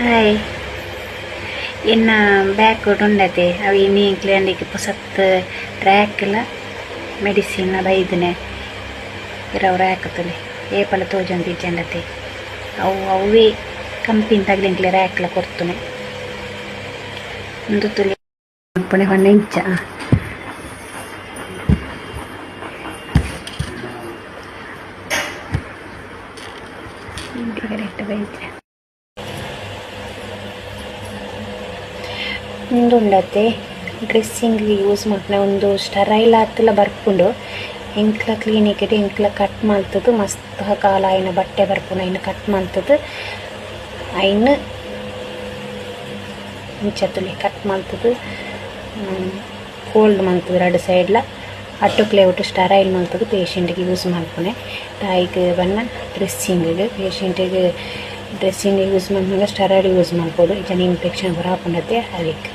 hi ಇನ್ನು bag ಉಂಡತೆ ಅವು ಇನ್ನಿ ಕ್ಲಿಯರ್ಲಿಕ್ಕೆ ಪುಸತ್ ಟ್ರ್ಯಾಕ್ಲ medicine ಬೈದನೆ ಇರವು ರ್ಯಾಕ್ತಲೆ ಏಪಲ ತೋಜೊಂದು ಇಜ್ಜಂಡತೆ ಅವೇ ಕಂಪಿನ ತಗಲಿಂಕ್ಲೆ ರ್ಯಾಕ್ಲ ಕೊರ್ತುನೆ ಒಂದು ತುಲಿ ಪುಣೆ ಹೊಣ್ಣೆ ಇಂಚ ಕರೆಕ್ಟ್ ಬೈದ್ರೆ ಒಂದುಂಡತೆ ಡ್ರೆಸ್ಸಿಂಗ್ಗೆ ಯೂಸ್ ಮಾಡ್ತಾನೆ ಒಂದು ಸ್ಟರೈಲ್ ಆತಲ್ಲ ಬರ್ಪುಂಡು ಎಂಕ್ಲ ಕ್ಲೀನಿಕ್ಕಿಟ್ಟು ಎಂಕ್ಲ ಕಟ್ ಮಾಡ್ತದ್ದು ಮಸ್ತ್ ಕಾಲ ಆಯ್ನ ಬಟ್ಟೆ ಬರ್ಪುಂಡು ಐನ ಕಟ್ ಮಾಡ್ತದ್ದು ಐನ ಇಂಚತ್ತುಲಿ ಕಟ್ ಮಾಡ್ತದ್ದು ಫೋಲ್ಡ್ ಮಾಡ್ತದ್ದು ಎರಡು ಸೈಡ್ಲ ಅಟ್ಟುಕ್ಲೆ ಒಟ್ಟು ಸ್ಟರೈಲ್ ಮಾಡ್ತದ್ದು ಪೇಷಂಟಿಗೆ ಯೂಸ್ ಮಾಡ್ಕೊನೆ ತಾಯಿಗೆ ಬಣ್ಣ ಡ್ರೆಸ್ಸಿಂಗಿಗೆ ಪೇಷಂಟಿಗೆ ಡ್ರೆಸ್ಸಿಂಗ್ ಯೂಸ್ ಮಾಡಿದಾಗ ಸ್ಟರಾಯ್ಡ್ ಯೂಸ್ ಮಾಡ್ಬೋದು ಈಗ ಇನ್ಫೆಕ್ಷನ್ ಬರಾಕೊಂಡತ್ತೆ ಅದಕ್ಕೆ